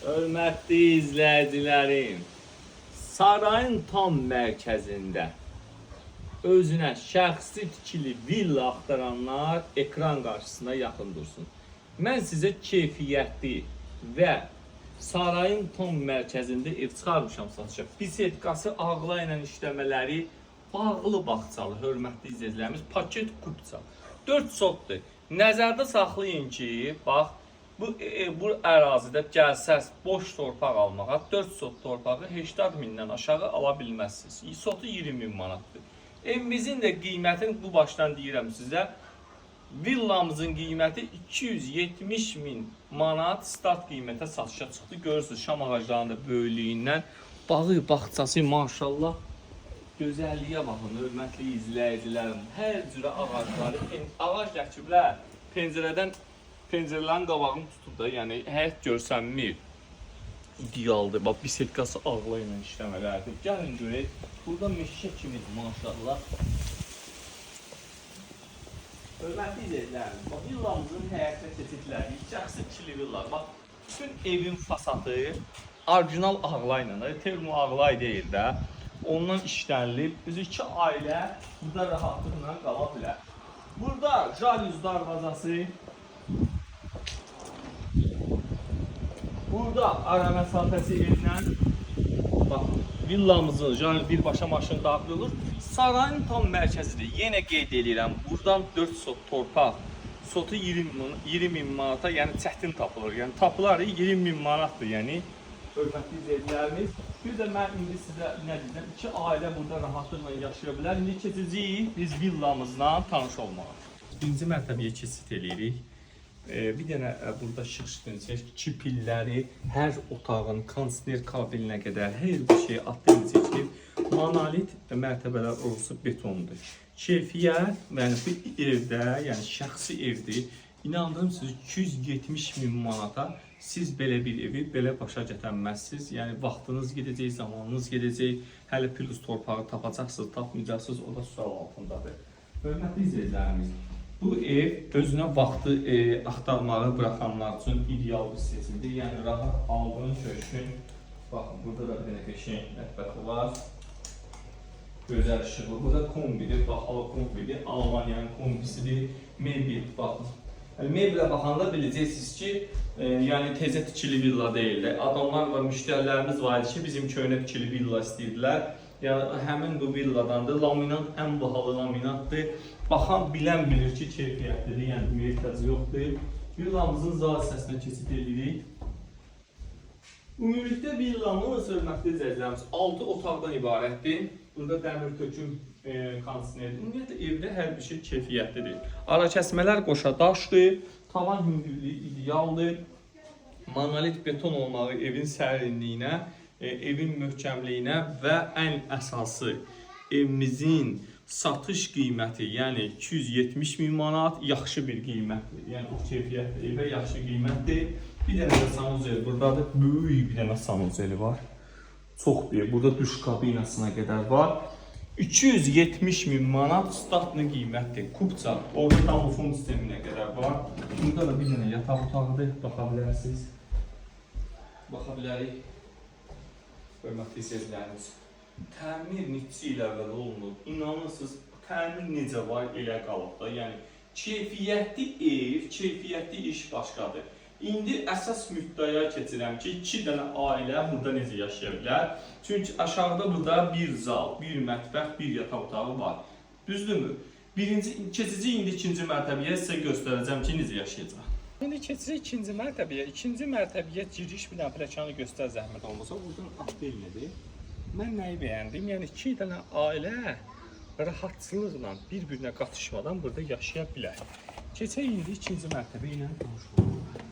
Hörmətli izləyicilərim, sarayın tam mərkəzində özünə şəxsi tikili villa axtaranlar ekran qarşısına yaxın dursun. Mən sizə keyfiyyətli və sarayın tam mərkəzində ev çıxarmışam satışa. Bisetkası ağla ilə işləmələri bağlı bağçalı, hörmətli izləyicilərimiz, paket kupça. 4 sotdur. Nəzərdə saxlayın ki, bax, bu ərazidə gəlsəz boş torpaq almağa 4 sot torpağı 80 mindən aşağı ala bilməzsiniz. Sotu 20 min manatdır. Evimizin də qiymətini bu başdan deyirəm sizə. Villamızın qiyməti 270 min manat start qiymətə satışa çıxdı. Görürsünüz şam ağaclarının da böyüklüyündən. Bağı, bağçası maşallah. Gözəlliyə baxın, hörmətli izləyicilərim. Hər cürə ağacları, ağac rəkiblər pəncərələrin qabağını tutub da, yəni həyət görsənmir. İdealdır. Bax, bisetkası ağla ilə işləmələrdir. Gəlin görək. Burada meşə kimidir, maşallah. Hörmətli izləyicilərim, bax, villamızın həyətə keçidləri, şəxsi ikili villar. Bax, bütün evin fasadı orijinal ağla ilə, termo ağla deyil də. Ondan işlənilib. Biz iki ailə burada rahatlıqla qala bilər. Burada jalüz darvazası, burada ara məsafəsi evlə, bax, villamızın birbaşa maşın daxil olur. Sarayın tam mərkəzidir. Yenə qeyd edirəm, buradan 4 sot torpaq, sotu 20 min manata, yəni çətin tapılır. Yəni tapılar 20 min manatdır, yəni hörmətli izləyicilərimiz. Bir də mən indi sizə nə deyəcəm, iki ailə burada rahatlıqla yaşaya bilər. İndi keçəcəyik biz villamızla tanış olmağa. Birinci mərtəbəyə keçid edirik. Bir dənə burada şıx-şıx kipilləri, hər otağın kondisioner kabelinə qədər hər bir şey atlayıb çəkib. Monolit mərtəbələr orası betondur. Keyfiyyət, yəni bu evdə, yəni şəxsi evdir. İnandırım siz 270 min manata siz belə bir evi belə başa gətirməzsiniz. Yəni vaxtınız gedəcək, zamanınız gedəcək. Hələ plus torpağı tapacaqsınız, tapmayacaqsınız, o da sual altındadır. Hörmətli izləyicilərimiz, bu ev özünə vaxtı axtarmağı buraxanlar üçün ideal bir seçimdir. Yəni rahat aldığın köşkün, baxın, burada da bir dənə qəşəng mətbəxi var. Gözəl işıqlı. Bu da kombidir, baxalı kombidir, Almaniyanın kombisidir, mebel, baxın. Mebelə baxanda biləcəksiniz ki, yəni tezə tikili villa deyil də. Adamlar var, müştərilərimiz var idi ki, bizim köhnə tikili villa istəyirdilər. Yəni həmin bu villadandır. Laminat ən bahalı laminatdır. Baxan bilən bilir ki, keyfiyyətlidir, yəni bir ehtiyac yoxdur. Villamızın zal hissəsinə keçid edirik. Ümumilikdə villamız, hörmətli izləyicilərimiz, 6 otaqdan ibarətdir. Burada dəmir töküm kondisionerdir. Ümumiyyətlə evdə hər bir şey keyfiyyətlidir. Ara kəsmələr qoşa daşdır, tavan hündürlüyü idealdır. Monolit beton olmağı evin sərinliyinə, evin möhkəmliyinə və ən əsası evimizin satış qiyməti, yəni 270 min manat yaxşı bir qiymətdir. Yəni o keyfiyyətli evə yaxşı qiymətdir. Bir dənə də sanuzeli buradadır. Böyük bir dənə sanuzeli var. Çox bir. Burada duş kabinasına qədər var. 270 min manat startlı qiymətdir. Kupça, orada tamofon sisteminə qədər var. Burada da bir dənə yataq otağıdır. Baxa bilərsiniz. Baxa bilərik. Hörmətli izləyicilərimiz. Təmir neçə il əvvəl olunub. İnanırsınız, təmir necə var elə qalıb da. Yəni keyfiyyətli ev, keyfiyyətli iş başqadır. İndi əsas müddəaya keçirəm ki, 2 dənə ailə burada necə yaşaya bilər. Çünki aşağıda burada bir zal, bir mətbəx, bir yataq otağı var. Düzdürmü? Keçici indi ikinci mərtəbəyə sizə göstərəcəm ki, necə yaşayacaq. İndi keçici ikinci mərtəbəyə. İkinci mərtəbəyə giriş bir dənə pləkanı göstər zəhmət olmasa. Buradan apellidir. Mən nəyi bəyəndim? Yəni 2 dənə ailə rahatçılıqla, bir-birinə qatışmadan burada yaşaya bilər. Keçək indi ikinci mərtəbə ilə tanış olmalıyıq.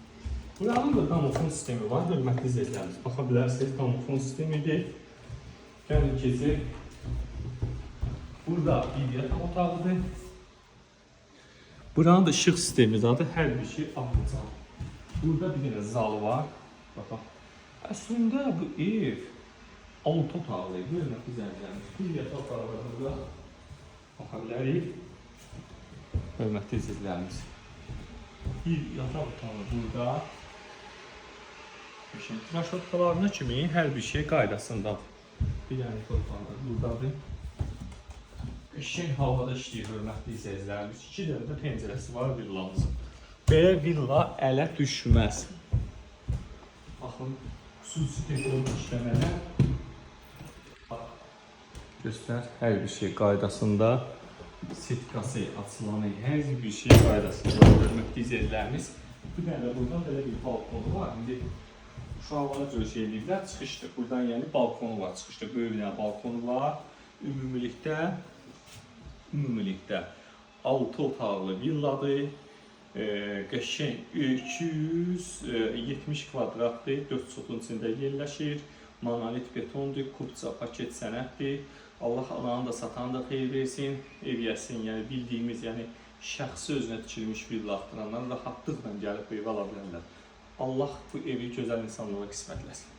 Buranın da tamofon sistemi var, hörmətli izləyicilərimiz. Baxa bilərsiniz, tamofon sistemidir. Gəlin keçir. Burada bir yataq otağıdır. Buranın da işıq sistemi zaten hər bir şey alınacaq. Burada bir dənə zal var. Bax. Əslində bu ev 6 otaqlı, hörmətli izləyicilərimiz. Bir yataq otağı var burada. Baxa bilərik. Hörmətli izləyicilərimiz. Bir yataq otağı burada. Qəşəng raşotkalarına kimi hər bir şey qaydasındadır. Bir dənə torpaqda buradadır. Qəşəng havada işləyir hörmətli izləyicilərimiz. 2 dənə də pəncərəsi var villamızın. Belə villa ələ düşməz. Baxın, xüsusi teknoloji işləmələr. Göstər, hər bir şey qaydasında. Sitkası açılanı, hər bir şey qaydasında. Hörmətli izləyicilərimiz. Bir dənə buradan belə bir balkonu var. İndi uşaqlara görə şey eləyirlər, çıxışdır. Buradan yəni balkonu var, çıxışdır. Böyük bir dənə balkonu var. Ümumilikdə 6 otaqlı villadır. Qəşəng 270 kvadratdır, 4 sotun içində yerləşir. Monolit betondur, kubca paket sənətdir. Allah alanı da satanı da xeyir versin. Ev yəsin, yəni bildiyimiz, yəni şəxsi özünə tikilmiş villa axtaranlar rahatlıqla gəlib ev ala bilərlər. Allah bu evi gözəl insanlara qismətləsin.